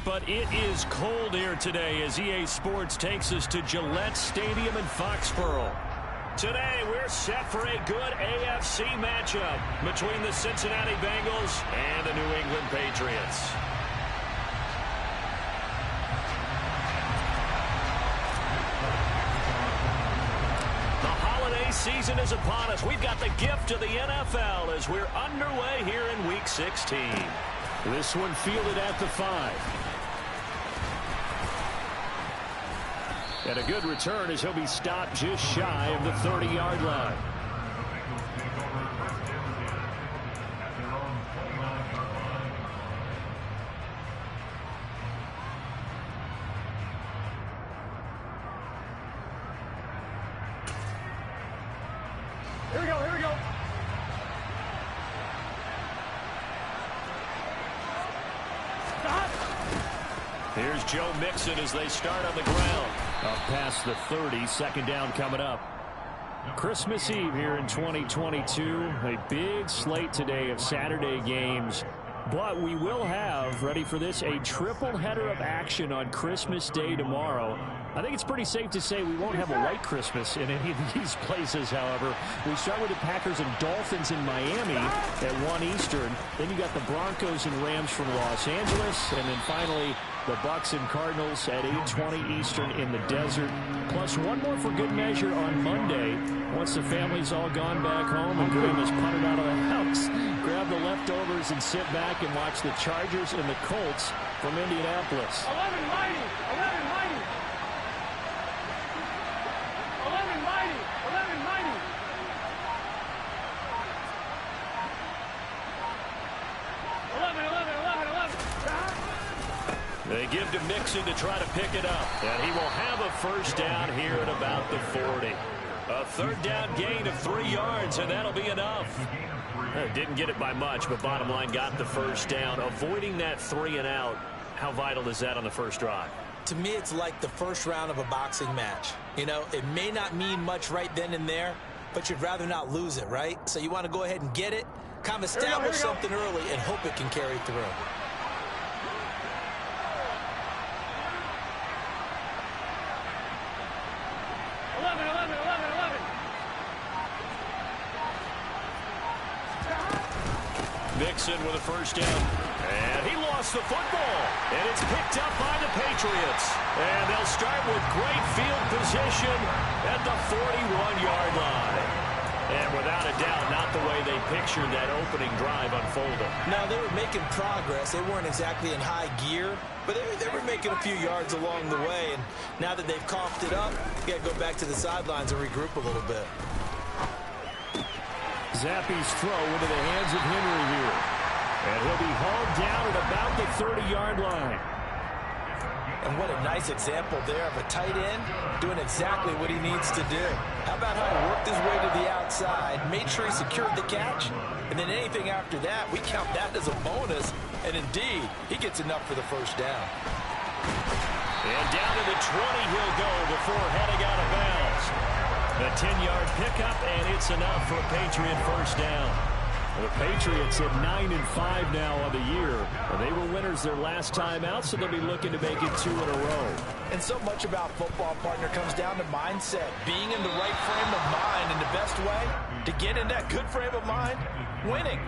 but it is cold here today as EA Sports takes us to Gillette Stadium in Foxborough. Today, we're set for a good AFC matchup between the Cincinnati Bengals and the New England Patriots. The holiday season is upon us. We've got the gift of the NFL as we're underway here in Week 16. This one fielded at the 5. And a good return as he'll be stopped just shy of the 30-yard line. Here we go, here we go. Stop. Here's Joe Mixon as they start on the ground. Up past the 30, second down coming up. Christmas Eve here in 2022. A big slate today of Saturday games. But we will have, ready for this, a triple header of action on Christmas Day tomorrow. I think it's pretty safe to say we won't have a white Christmas in any of these places, however. We start with the Packers and Dolphins in Miami at 1 Eastern. Then you got the Broncos and Rams from Los Angeles. And then finally, the Bucs and Cardinals at 8:20 Eastern in the desert. Plus one more for good measure on Monday. Once the family's all gone back home and Grandma's punted out of the house, grab the leftovers and sit back and watch the Chargers and the Colts from Indianapolis. 11 mighty, 11 mighty. 11 mighty, 11 mighty. 11, 11, 11, 11. They give to Mixon to try to pick it up. And he will have a first down here at about the 40. A third down gain of 3 yards, and that'll be enough. Didn't get it by much, but bottom line got the first down. Avoiding that 3 and out, how vital is that on the first drive? To me, it's like the first round of a boxing match. You know, it may not mean much right then and there, but you'd rather not lose it, right? So you want to go ahead and get it, kind of establish something early, and hope it can carry through. Mixon with a first down. And he lost the football. And it's picked up by the Patriots. And they'll start with great field position at the 41-yard line. And without a doubt, not the way they pictured that opening drive unfolding. Now, they were making progress. They weren't exactly in high gear, but they were making a few yards along the way. And now that they've coughed it up, you got to go back to the sidelines and regroup a little bit. Zappe's throw into the hands of Henry here. And he'll be hauled down at about the 30-yard line. And what a nice example there of a tight end doing exactly what he needs to do. How about how he worked his way to the outside, made sure he secured the catch, and then anything after that, we count that as a bonus. And indeed, he gets enough for the first down. And down to the 20 he'll go before heading out of bounds. A 10-yard pickup, and it's enough for a Patriot first down. The Patriots at 9-5 now on the year. They were winners their last time out, so they'll be looking to make it 2 in a row. And so much about football, partner, comes down to mindset. Being in the right frame of mind, and the best way to get in that good frame of mind, winning.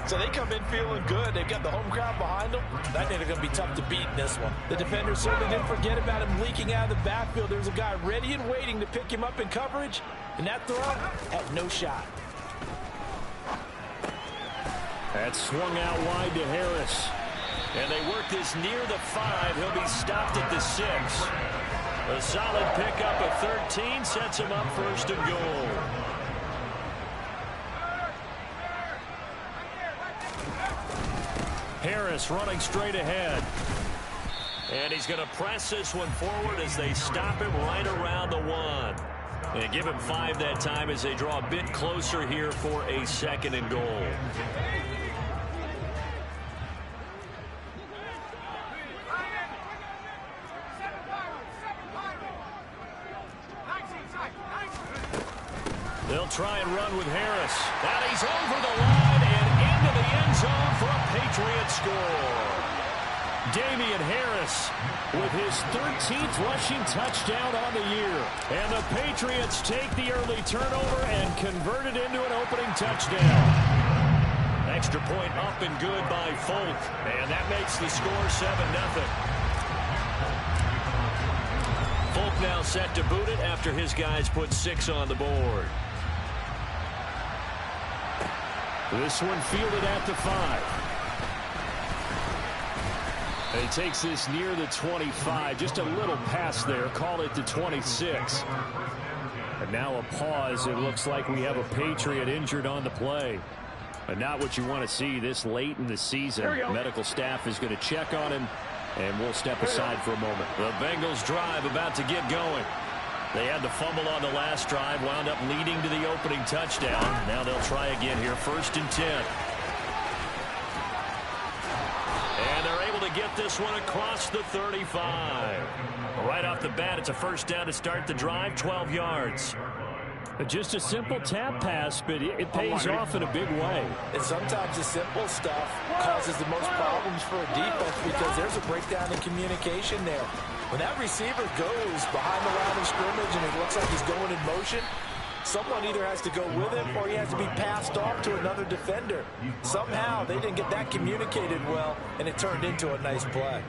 So they come in feeling good. They've got the home crowd behind them. I think they're going to be tough to beat in this one. The defender certainly didn't forget about him leaking out of the backfield. There's a guy ready and waiting to pick him up in coverage, and that throw had no shot. That swung out wide to Harris. And they work this near the 5. He'll be stopped at the 6. A solid pickup of 13 sets him up first and goal. Harris running straight ahead. And he's going to press this one forward as they stop him right around the 1. And give him 5 that time as they draw a bit closer here for a second and goal. They'll try and run with Harris. And he's over the line and into the end zone for a Patriot score. Damian Harris with his 13th rushing touchdown on the year. And the Patriots take the early turnover and convert it into an opening touchdown. Extra point up and good by Folk. And that makes the score 7-0. Folk now set to boot it after his guys put 6 on the board. This one fielded at the 5. He takes this near the 25, just a little past there, call it the 26. And now a pause. It looks like we have a Patriot injured on the play. But not what you want to see this late in the season. Medical staff is going to check on him, and we'll step aside for a moment. The Bengals drive about to get going. They had the fumble on the last drive, wound up leading to the opening touchdown. Now they'll try again here, 1st and 10. And they're able to get this one across the 35. Right off the bat, it's a 1st down to start the drive, 12 yards. Just a simple tap pass, but it pays off in a big way. And sometimes the simple stuff causes the most problems for a defense because there's a breakdown in communication there. When that receiver goes behind the line of scrimmage and it looks like he's going in motion, someone either has to go with him or he has to be passed off to another defender. Somehow they didn't get that communicated well, and it turned into a nice play.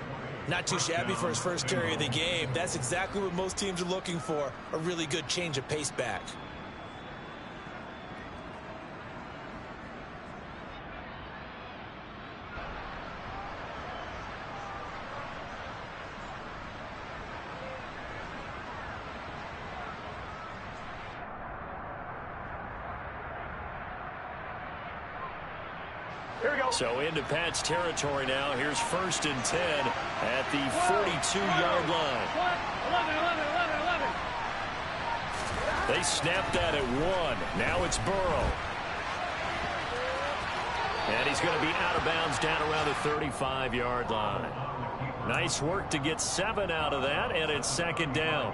Not too shabby for his first carry of the game. That's exactly what most teams are looking for, a really good change of pace back. So into Pat's territory now. Here's 1st and 10 at the 42-yard line. 11. They snapped that at 1. Now it's Burrow. And he's going to be out of bounds down around the 35-yard line. Nice work to get 7 out of that, and it's 2nd down.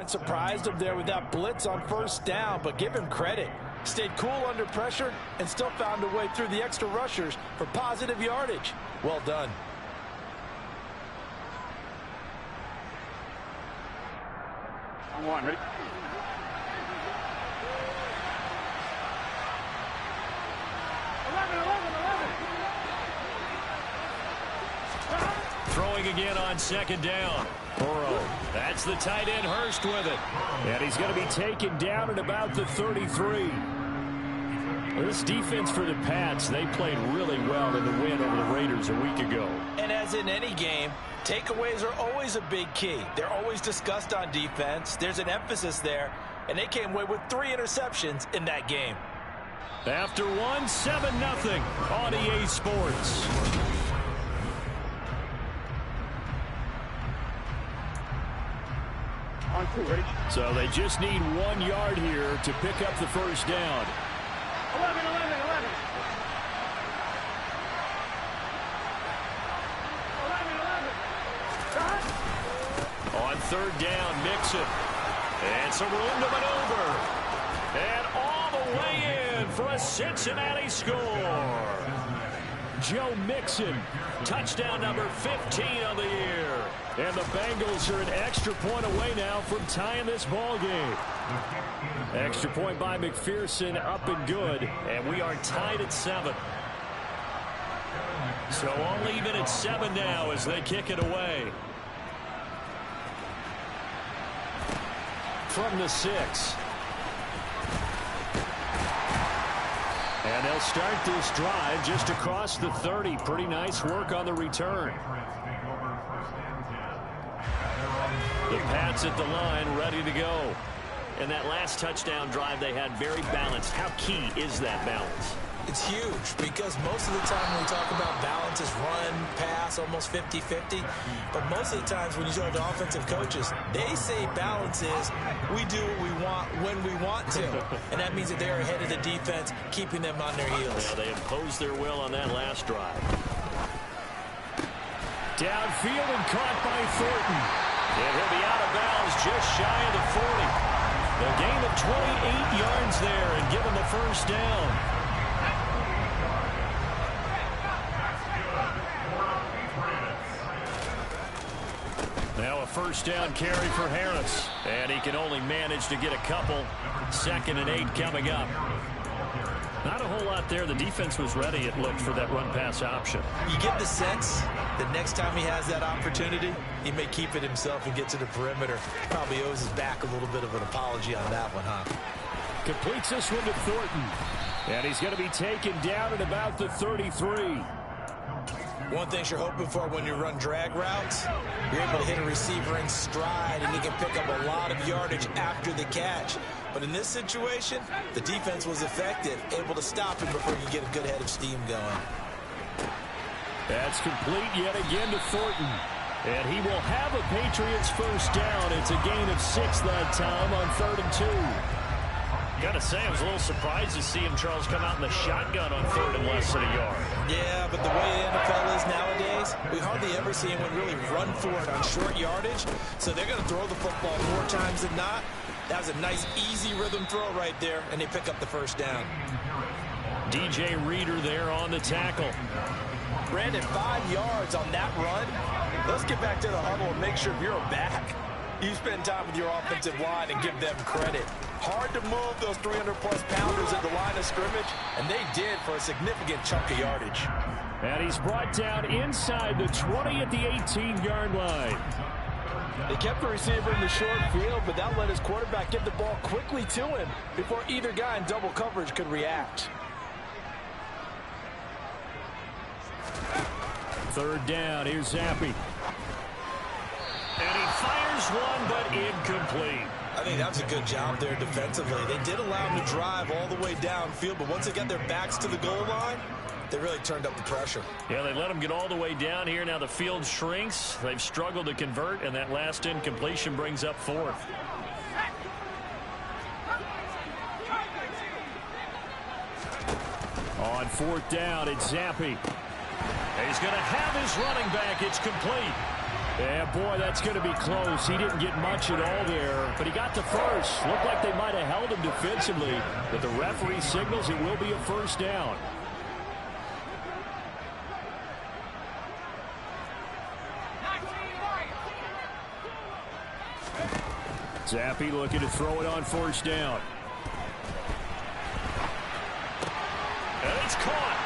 Surprised him there with that blitz on 1st down, but give him credit. Stayed cool under pressure and still found a way through the extra rushers for positive yardage. Well done. On 1, ready? Throwing again on 2nd down. Burrow, that's the tight end, Hurst with it. And he's going to be taken down at about the 33. This defense for the Pats, they played really well in the win over the Raiders a week ago. And as in any game, takeaways are always a big key. They're always discussed on defense. There's an emphasis there, and they came away with 3 interceptions in that game. After 1, 7-0 on EA Sports. On 2, ready? So they just need 1 yard here to pick up the 1st down. 11. On 3rd down, Mixon. And some room to maneuver. And all the way in for a Cincinnati score. Joe Mixon, touchdown number 15 on the year. And the Bengals are an extra point away now from tying this ball game. Extra point by McPherson, up and good. And we are tied at 7. So all even at 7 now as they kick it away. From the 6. And they'll start this drive just across the 30. Pretty nice work on the return. The Pats at the line, ready to go. And that last touchdown drive they had very balanced. How key is that balance? It's huge because most of the time when we talk about balance is run, pass, almost 50-50. But most of the times when you talk to offensive coaches, they say balance is we do what we want when we want to. And that means that they're ahead of the defense, keeping them on their heels. Yeah, they imposed their will on that last drive. Downfield and caught by Thornton. And he'll be out of bounds just shy of the 40. A gain of 28 yards there and give him the first down. Now a first down carry for Harris. And he can only manage to get a couple. 2nd and 8 coming up. Not a whole lot there. The defense was ready, it looked, for that run-pass option. You get the sense that next time he has that opportunity, he may keep it himself and get to the perimeter. Probably owes his back a little bit of an apology on that one, huh? Completes this one to Thornton. And he's going to be taken down at about the 33. One thing you're hoping for when you run drag routes, you're able to hit a receiver in stride, and he can pick up a lot of yardage after the catch. But in this situation, the defense was effective, able to stop him before you get a good head of steam going. That's complete yet again to Thornton. And he will have a Patriots first down. It's a gain of 6 that time on 3rd and 2. Gotta say, I was a little surprised to see him, Charles, come out in the shotgun on 3rd and less than a yard. Yeah, but the way the NFL is nowadays, we hardly ever see anyone really run for it on short yardage. So they're going to throw the football more times than not. That was a nice, easy rhythm throw right there, and they pick up the first down. DJ Reader there on the tackle. Brandon, 5 yards on that run. Let's get back to the huddle and make sure if you're a back, you spend time with your offensive line and give them credit. Hard to move those 300-plus pounders at the line of scrimmage, and they did for a significant chunk of yardage. And he's brought down inside the 20 at the 18-yard line. They kept the receiver in the short field, but that let his quarterback get the ball quickly to him before either guy in double coverage could react. 3rd down, here's Zappi. And he fires one, but incomplete. I think that was a good job there defensively. They did allow him to drive all the way downfield, but once they got their backs to the goal line, they really turned up the pressure. Yeah, they let him get all the way down here. Now the field shrinks. They've struggled to convert, and that last incompletion brings up 4th. On 4th down, it's Zappi. He's going to have his running back. It's complete. Yeah, boy, that's going to be close. He didn't get much at all there, but he got the first. Looked like they might have held him defensively, but the referee signals it will be a first down. Zappi looking to throw it on 1st down. And it's caught.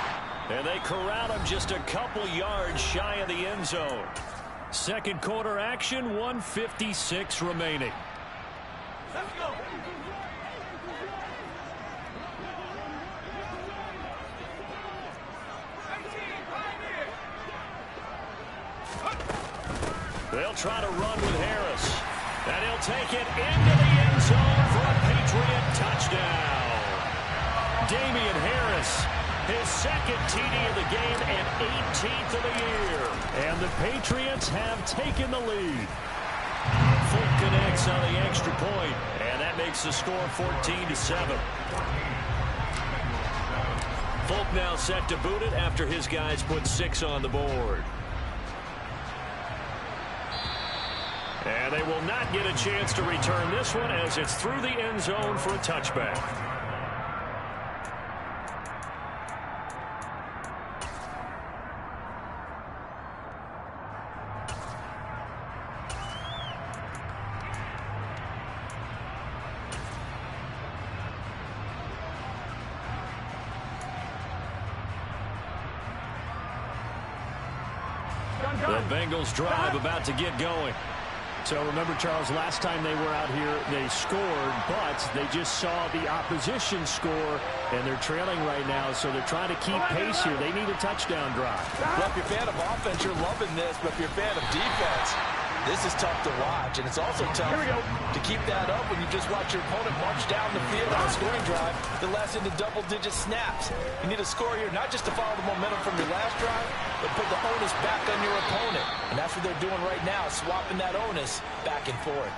And they corral him just a couple yards shy of the end zone. 2nd quarter action, 1:56 remaining. Let's go. They'll try to run with Harris. And he'll take it into the end zone for a Patriot touchdown. Damian Harris, his 2nd TD of the game and 18th of the year. And the Patriots have taken the lead. Fulk connects on the extra point, and that makes the score 14-7. Fulk now set to boot it after his guys put 6 on the board. And they will not get a chance to return this one as it's through the end zone for a touchback. The Bengals drive about to get going. So remember, Charles, last time they were out here, they scored, but they just saw the opposition score, and they're trailing right now, so they're trying to keep pace here. They need a touchdown drive. Well, if you're a fan of offense, you're loving this, but if you're a fan of defense, this is tough to watch, and it's also tough to keep that up when you just watch your opponent march down the field on a scoring drive that lasts into double-digit snaps. You need a score here, not just to follow the momentum from your last drive, but put the onus back on your opponent. And that's what they're doing right now, swapping that onus back and forth.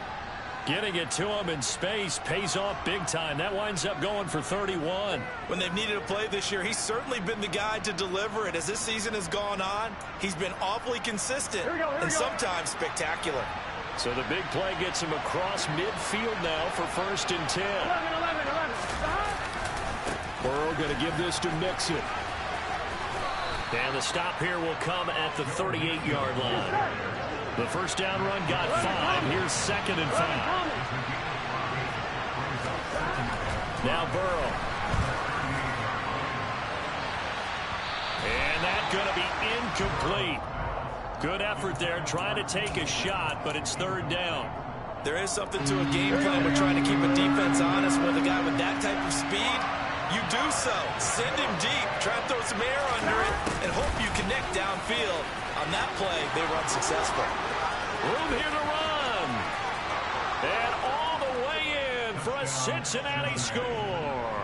Getting it to him in space pays off big time. That winds up going for 31. When they've needed a play this year, he's certainly been the guy to deliver it. As this season has gone on, he's been awfully consistent and sometimes spectacular. So the big play gets him across midfield now for 1st and 10. Burrow going to give this to Mixon. And the stop here will come at the 38-yard line. The first down run got 5. Here's 2nd and 5. Now Burrow. And that's going to be incomplete. Good effort there trying to take a shot, but it's 3rd down. There is something to a game plan with trying to keep a defense honest with a guy with that type of speed. You do so. Send him deep. Try and throw some air under it and hope you connect downfield. On that play, they run successful. Room here to run. And all the way in for a Cincinnati score.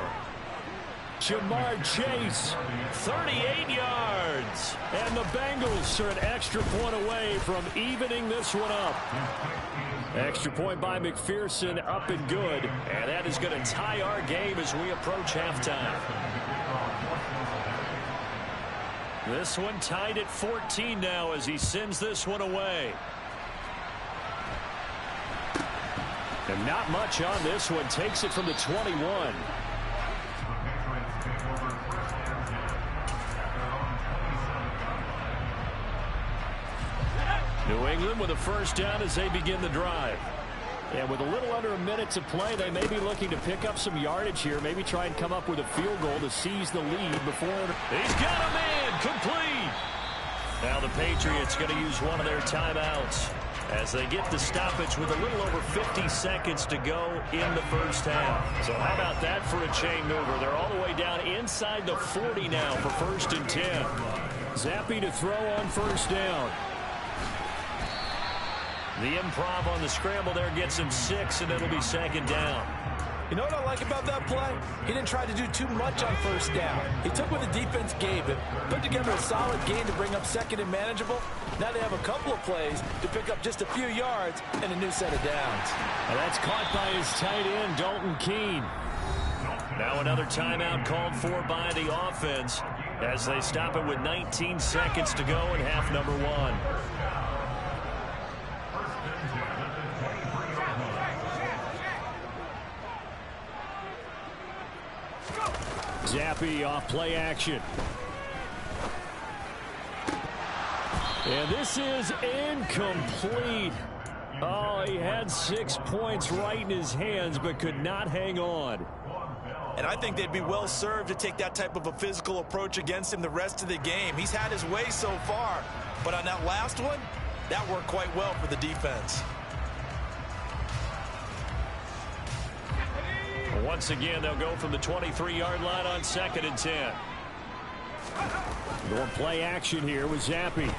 Jamar Chase, 38 yards. And the Bengals are an extra point away from evening this one up. Extra point by McPherson, up and good. And that is going to tie our game as we approach halftime. This one tied at 14 now as he sends this one away. And not much on this one. Takes it from the 21. New England with a first down as they begin the drive. And with a little under a minute to play, they may be looking to pick up some yardage here. Maybe try and come up with a field goal to seize the lead before. He's got him in. Complete. Now the Patriots going to use one of their timeouts as they get the stoppage with a little over 50 seconds to go in the first half. So how about that for a chain mover? They're all the way down inside the 40 now for 1st and 10. Zappe to throw on 1st down. The improv on the scramble there gets him 6, and it'll be 2nd down. You know what I like about that play? He didn't try to do too much on 1st down. He took what the defense gave him, put together a solid game to bring up 2nd and manageable. Now they have a couple of plays to pick up just a few yards and a new set of downs. And that's caught by his tight end, Dalton Keene. Now another timeout called for by the offense as they stop it with 19 seconds to go in half number 1. Zappe off play action. And this is incomplete. Oh, he had 6 points right in his hands, but could not hang on. And I think they'd be well served to take that type of a physical approach against him the rest of the game. He's had his way so far, but on that last one, that worked quite well for the defense. Once again, they'll go from the 23-yard line on 2nd and 10. Going play action here with Zappe.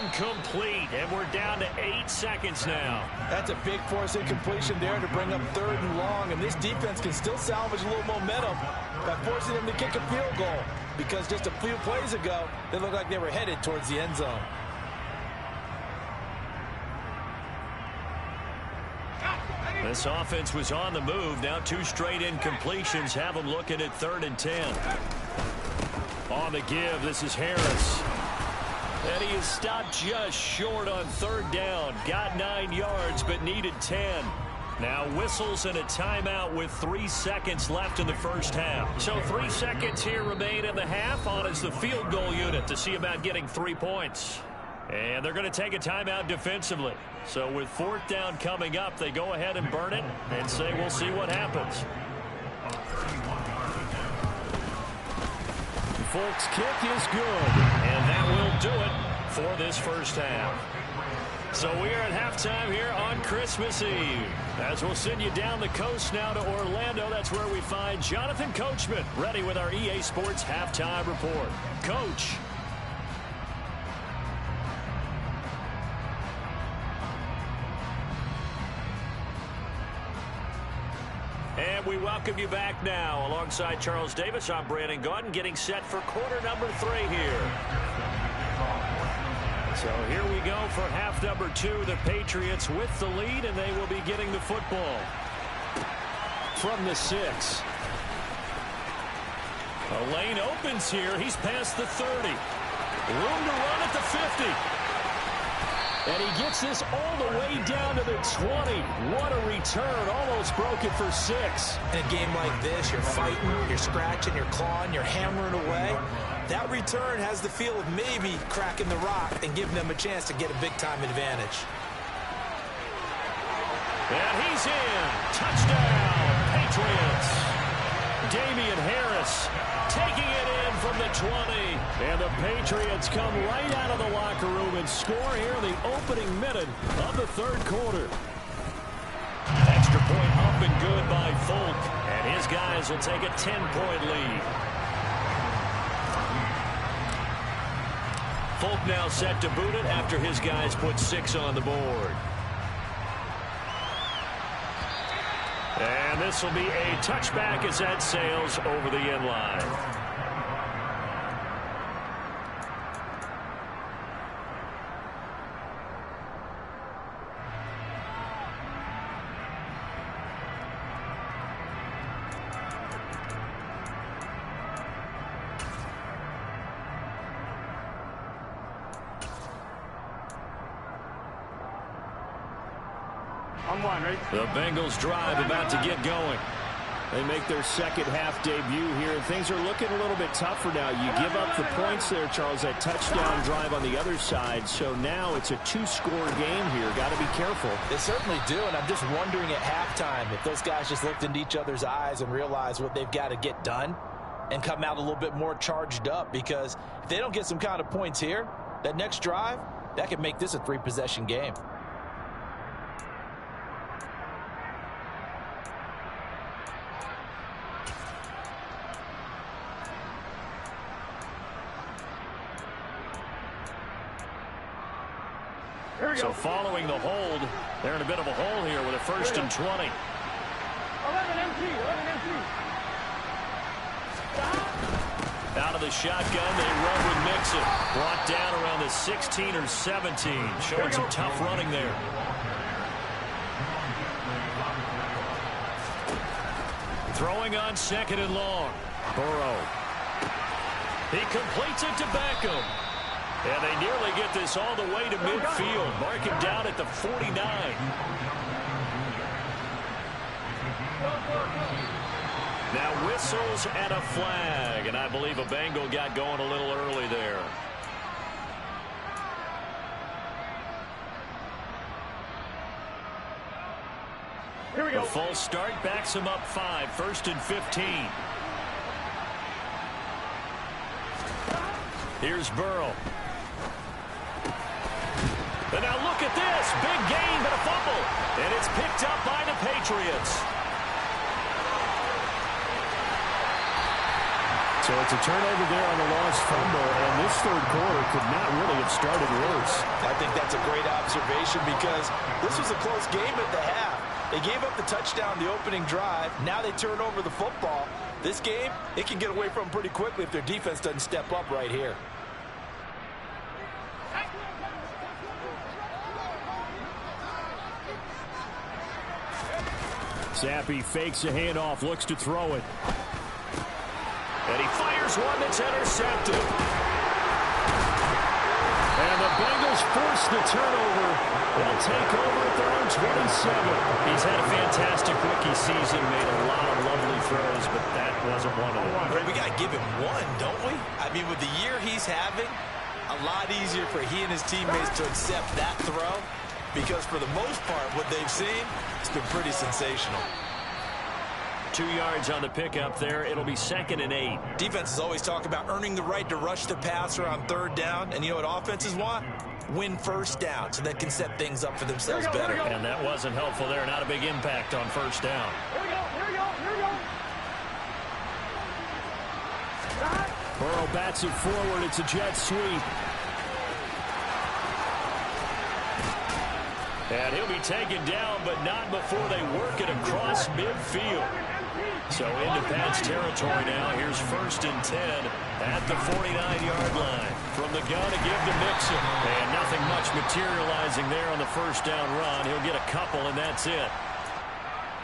Incomplete, and we're down to 8 seconds now. That's a big force incompletion there to bring up 3rd and long, and this defense can still salvage a little momentum by forcing them to kick a field goal, because just a few plays ago, they looked like they were headed towards the end zone. This offense was on the move. Now 2 straight incompletions have them looking at 3rd and 10. On the give, this is Harris. And he is stopped just short on 3rd down. Got 9 yards, but needed 10. Now whistles and a timeout with 3 seconds left in the first half. So 3 seconds here remain in the half. On is the field goal unit to see about getting 3 points. And they're going to take a timeout defensively. So with 4th down coming up, they go ahead and burn it and say we'll see what happens. Folks, kick is good. And that will do it for this first half. So we are at halftime here on Christmas Eve. As we'll send you down the coast now to Orlando, that's where we find Jonathan Coachman ready with our EA Sports Halftime Report. Coach. And we welcome you back now. Alongside Charles Davis, I'm Brandon Gaudin, getting set for quarter number 3 here. So here we go for half number 2. The Patriots with the lead, and they will be getting the football from the 6. A lane opens here. He's past the 30. Room to run at the 50. And he gets this all the way down to the 20. What a return. Almost broke it for 6. In a game like this, you're fighting, you're scratching, you're clawing, you're hammering away. That return has the feel of maybe cracking the rock and giving them a chance to get a big-time advantage. And he's in. Touchdown, Patriots. Damian Harris taking it in from the 20. And the Patriots come right out of the locker room and score here in the opening minute of the third quarter. Extra point up and good by Folk. And his guys will take a 10-point lead. Folk now set to boot it after his guys put 6 on the board. And this will be a touchback as that sails over the end line. The Bengals drive about to get going. They make their second half debut here, and things are looking a little bit tougher now. You give up the points there, Charles, that touchdown drive on the other side. So now it's a 2-score game here. Got to be careful. They certainly do, and I'm just wondering at halftime if those guys just looked into each other's eyes and realized what they've got to get done and come out a little bit more charged up, because if they don't get some kind of points here, that next drive, that could make this a 3-possession game. So following the hold, they're in a bit of a hole here with a 1st and 20. 11 empty. Out of the shotgun, they run with Mixon. Brought down around the 16 or 17. Showing some tough running there. Throwing on 2nd and long. Burrow. He completes it to Beckham. And they nearly get this all the way to midfield. Mark him down at the 49. Now whistles and a flag. And I believe a Bengal got going a little early there. Here we go. The false start backs him up 5. 1st and 15. Here's Burrow. And now look at this. Big gain, but a fumble. And it's picked up by the Patriots. So it's a turnover there on the lost fumble, and this third quarter could not really have started worse. I think that's a great observation, because this was a close game at the half. They gave up the touchdown the opening drive. Now they turn over the football. This game, it can get away from them pretty quickly if their defense doesn't step up right here. Zappi fakes a handoff, looks to throw it. And he fires one that's intercepted. And the Bengals force the turnover. They'll take over at their own 27. He's had a fantastic rookie season, made a lot of lovely throws, but that wasn't one of them. Right, we got to give him one, don't we? I mean, with the year he's having, a lot easier for he and his teammates to accept that throw, because for the most part, what they've seen, it's been pretty sensational. 2 yards on the pickup there. It'll be 2nd and 8. Defenses always talk about earning the right to rush the passer on 3rd down, and you know what offenses want? Win 1st down, so they can set things up for themselves better. And that wasn't helpful there. Not a big impact on 1st down. Here we go. Burrow bats it forward. It's a jet sweep. And he'll be taken down, but not before they work it across midfield. So into Pat's territory now. Here's 1st and 10 at the 49-yard line. From the gun to give to Mixon. And nothing much materializing there on the first down run. He'll get a couple, and that's it.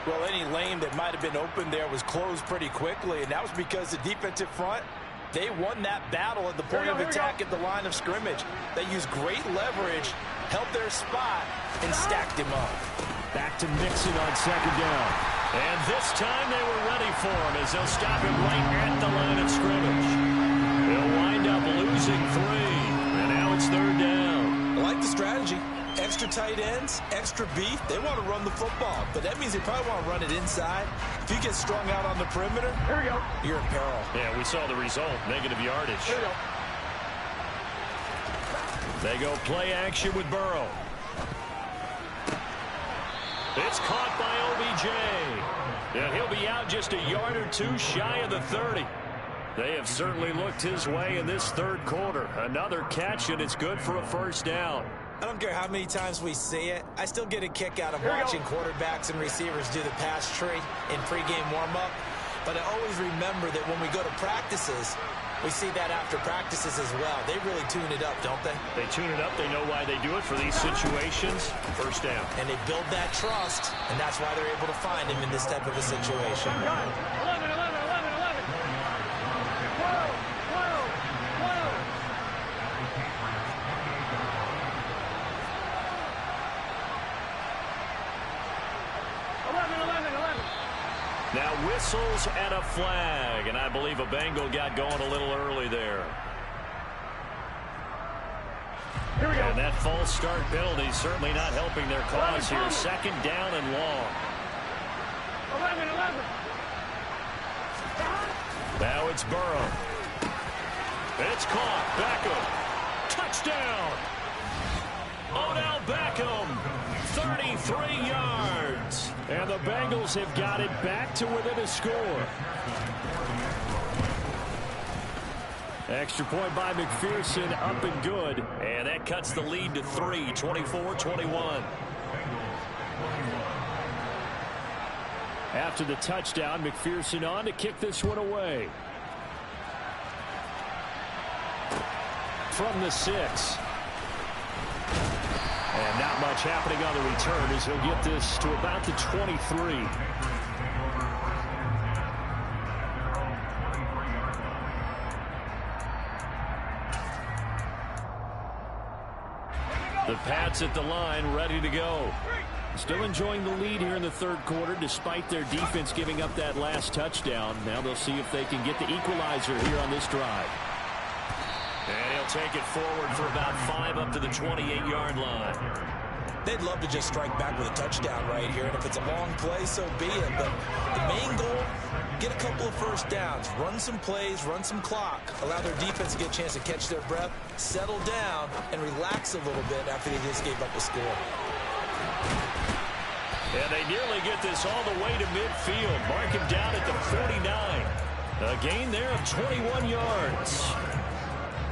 Well, any lane that might have been open there was closed pretty quickly, and that was because the defensive front, they won that battle at the point of attack at the line of scrimmage. They used great leverage, held their spot, and stacked him up. Back to Mixon on 2nd down. And this time they were ready for him as they'll stop him right at the line of scrimmage. They'll wind up losing 3, and now it's 3rd down. I like the strategy. Extra tight ends, extra beef. They want to run the football, but that means they probably want to run it inside. If you get strung out on the perimeter, Here we go. you're in peril. Yeah, we saw the result, negative yardage. Here we go. They go play action with Burrow. It's caught by OBJ. And he'll be out just a yard or 2 shy of the 30. They have certainly looked his way in this 3rd quarter. Another catch, and it's good for a 1st down. I don't care how many times we see it. I still get a kick out of watching quarterbacks and receivers do the pass tree in pregame warm-up. But I always remember that when we go to practices, we see that after practices as well. They really tune it up, don't they? They tune it up. They know why they do it for these situations. 1st down. And they build that trust, and that's why they're able to find him in this type of a situation. 11, 11, 11, 11. 12, 12, 12. Now whistles and a flag, and I believe a Bengal got going a little early there. Here we go. And that false start penalty certainly not helping their cause here. 2nd down and long. 11, 11. Now it's Burrow. It's caught. Beckham. Touchdown. Odell Beckham. 33 yards. And the Bengals have got it back to within a score. Extra point by McPherson, up and good. And that cuts the lead to 3, 24-21. After the touchdown, McPherson on to kick this one away. From the 6. And not much happening on the return as he'll get this to about the 23. The Pats at the line, ready to go. Still enjoying the lead here in the 3rd quarter, despite their defense giving up that last touchdown. Now they'll see if they can get the equalizer here on this drive. And he'll take it forward for about 5 up to the 28-yard line. They'd love to just strike back with a touchdown right here, and if it's a long play, so be it. But the main goal, get a couple of 1st downs, run some plays, run some clock, allow their defense to get a chance to catch their breath, settle down, and relax a little bit after they just gave up a score. And they nearly get this all the way to midfield. Mark him down at the 49. A gain there of 21 yards.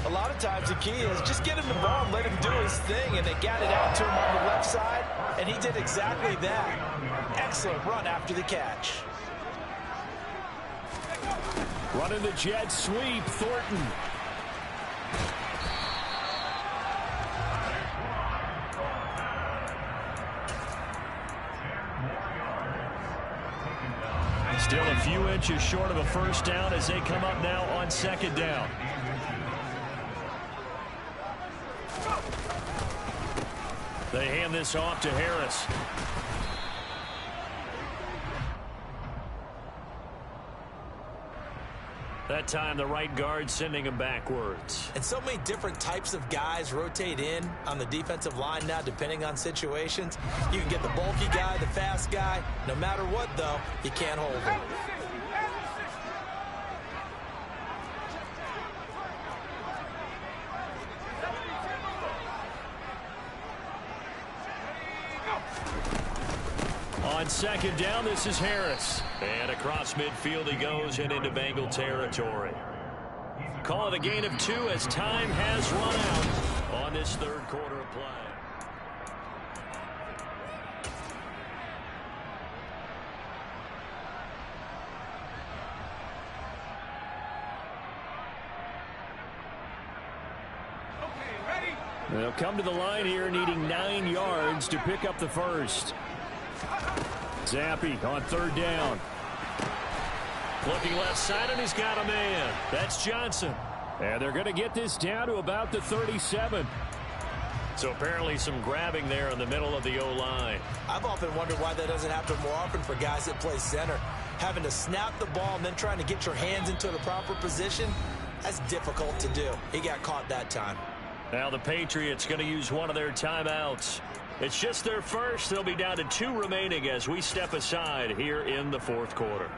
A lot of times the key is just get him the ball and let him do his thing, and they got it out to him on the left side, and he did exactly that. Excellent run after the catch. Running the jet sweep, Thornton. Still a few inches short of a 1st down as they come up now on 2nd down. They hand this off to Harris. That time the right guard sending him backwards. And so many different types of guys rotate in on the defensive line now, depending on situations. You can get the bulky guy, the fast guy. No matter what, though, you can't hold him. On 2nd down, this is Harris. And across midfield he goes and into Bengal territory. Call it a gain of 2 as time has run out on this 3rd quarter of play. They'll come to the line here needing 9 yards to pick up the first. Zappi on third down. Looking left side, and he's got a man. That's Johnson. And they're going to get this down to about the 37. So apparently some grabbing there in the middle of the O-line. I've often wondered why that doesn't happen more often for guys that play center. Having to snap the ball and then trying to get your hands into the proper position, that's difficult to do. He got caught that time. Now the Patriots going to use one of their timeouts. It's just their first. They'll be down to 2 remaining as we step aside here in the fourth quarter.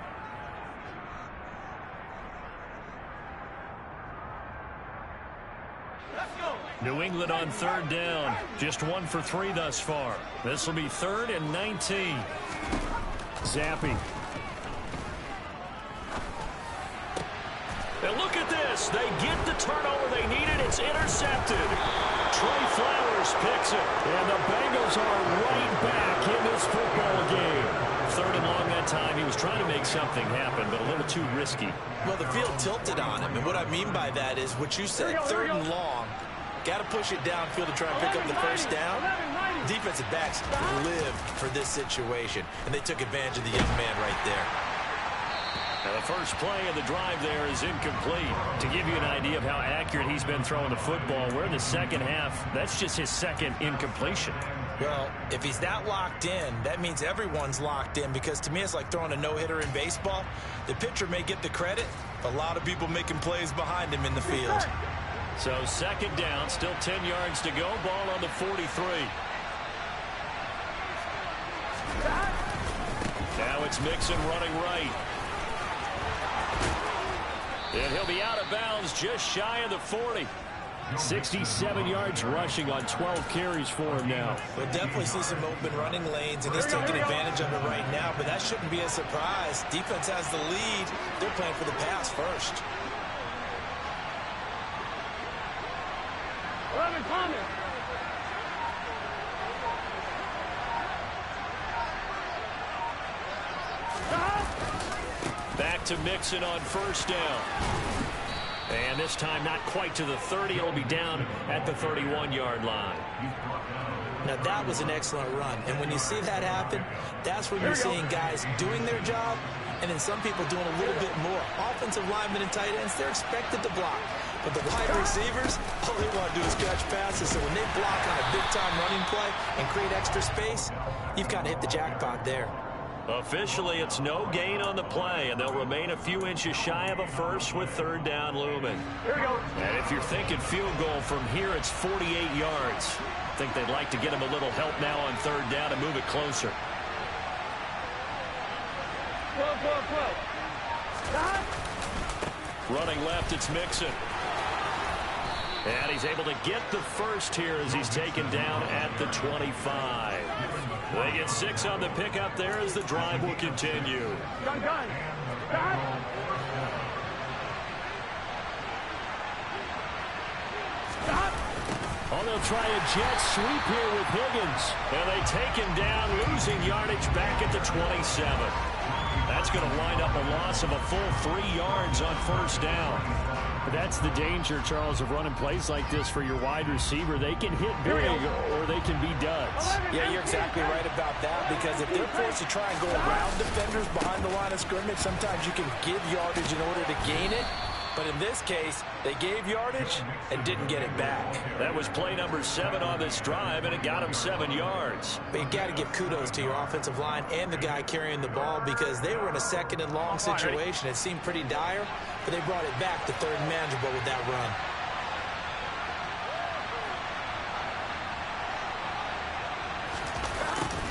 New England on third down. Just 1 for 3 thus far. This will be 3rd and 19. Zappi. And look at this. They get the turnover they needed. It's intercepted. Trey Flowers picks it. And the Bengals are right back in this football game. 3rd and long that time. He was trying to make something happen, but a little too risky. Well, the field tilted on him. And what I mean by that is what you said, 3rd and long. Got to push it downfield to try and pick up the first down. Defensive backs lived for this situation, and they took advantage of the young man right there. Now the first play of the drive there is incomplete. To give you an idea of how accurate he's been throwing the football, we're in the second half. That's just his 2nd incompletion. Well, if he's that locked in, that means everyone's locked in, because to me it's like throwing a no-hitter in baseball. The pitcher may get the credit, but a lot of people making plays behind him in the field. So 2nd down, still 10 yards to go. Ball on the 43. Now it's Mixon running right. And he'll be out of bounds just shy of the 40. 67 yards rushing on 12 carries for him now. We'll definitely see some open running lanes, and he's taking advantage of it right now, but that shouldn't be a surprise. Defense has the lead. They're playing for the pass first. 11 coming. Back to Mixon on first down. And this time not quite to the 30. It'll be down at the 31-yard line. Now that was an excellent run, and when you see that happen, that's when you're seeing guys doing their job, and then some people doing a little bit more. Offensive linemen and tight ends, they're expected to block. But the wide receivers, all they want to do is catch passes. So when they block on a big-time running play and create extra space, you've kind of hit the jackpot there. Officially, it's no gain on the play, and they'll remain a few inches shy of a first with 3rd down looming. Here we go. And if you're thinking field goal from here, it's 48 yards. I think they'd like to get him a little help now on 3rd down to move it closer. 12, 12, 12. Running left, it's Mixon. And he's able to get the first here as he's taken down at the 25. They get 6 on the pickup there as the drive will continue. Gun, gun. Gun. Stop. Oh, they'll try a jet sweep here with Higgins. And they take him down, losing yardage back at the 27. That's going to wind up a loss of a full 3 yards on first down. But that's the danger, Charles, of running plays like this for your wide receiver. They can hit big or they can be duds. Yeah, you're exactly right about that, because if they're forced to try and go around defenders behind the line of scrimmage, sometimes you can give yardage in order to gain it. But in this case, they gave yardage and didn't get it back. That was play number 7 on this drive, and it got him 7 yards. But you got to give kudos to your offensive line and the guy carrying the ball, because they were in a 2nd and long situation. It seemed pretty dire, but they brought it back to 3rd and manageable with that run.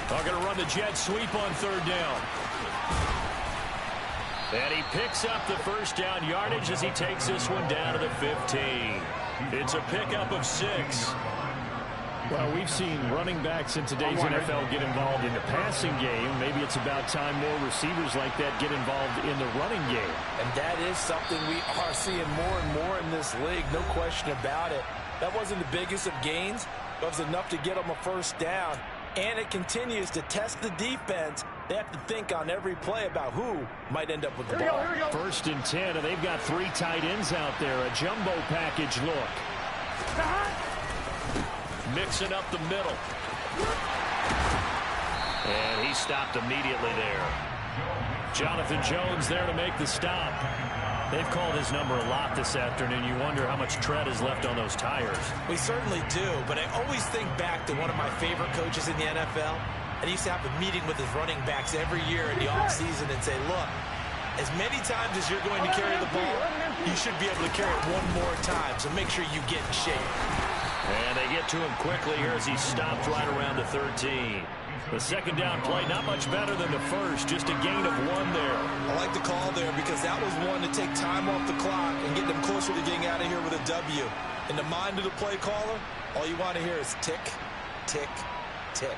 They're going to run the jet sweep on 3rd down. And he picks up the first down yardage as he takes this one down to the 15. It's a pickup of 6. Well, we've seen running backs in today's NFL get involved in the passing game. Maybe it's about time more receivers like that get involved in the running game. And that is something we are seeing more and more in this league, no question about it. That wasn't the biggest of gains, but it was enough to get them a first down. And it continues to test the defense. They have to think on every play about who might end up with the ball. Here we go. 1st and 10, and they've got 3 tight ends out there. A jumbo package look. mixing up the middle. And he stopped immediately there. Jonathan Jones there to make the stop. They've called his number a lot this afternoon. You wonder how much tread is left on those tires. We certainly do, but I always think back to one of my favorite coaches in the NFL. And he used to have a meeting with his running backs every year in the offseason and say, look, as many times as you're going to carry the ball, you should be able to carry it one more time, so make sure you get in shape. And they get to him quickly here as he stopped right around the 13. The second down play, not much better than the first, just a gain of 1 there. I like the call there because that was one to take time off the clock and get them closer to getting out of here with a W. In the mind of the play caller, all you want to hear is tick, tick, tick.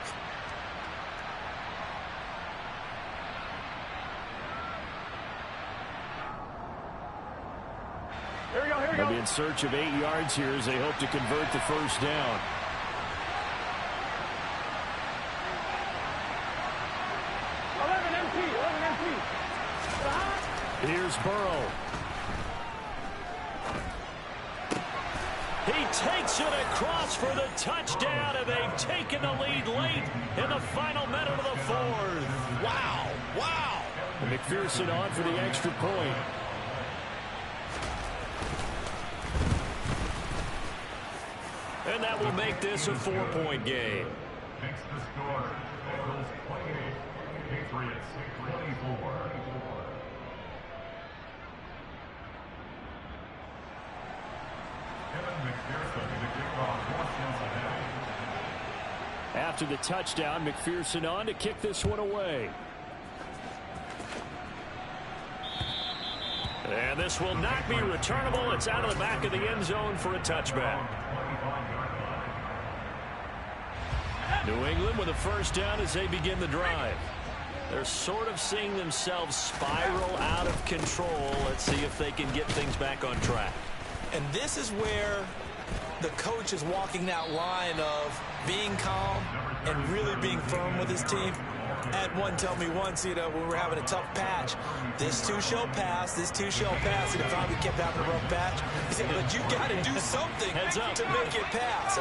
Here we go, here we They'll go. be in search of 8 yards here as they hope to convert the first down. 11 empty. Here's Burrow. He takes it across for the touchdown, and they've taken the lead late in the final minute of the fourth. Wow, wow. And McPherson on for the extra point. And that will make this a 4-point game. Makes the score. Bengals 28, Patriots 24. Kevin McPherson to kick off for Cincinnati. After the touchdown, McPherson on to kick this one away. And this will not be returnable. It's out of the back of the end zone for a touchback. New England with a first down as they begin the drive. They're sort of seeing themselves spiral out of control. Let's see if they can get things back on track. And this is where the coach is walking that line of being calm and really being firm with his team. Had one tell me once, when we were having a tough patch, this too shall pass, this too shall pass, and if we kept having a rough patch, he said, but you got to do something Heads up. to make it pass.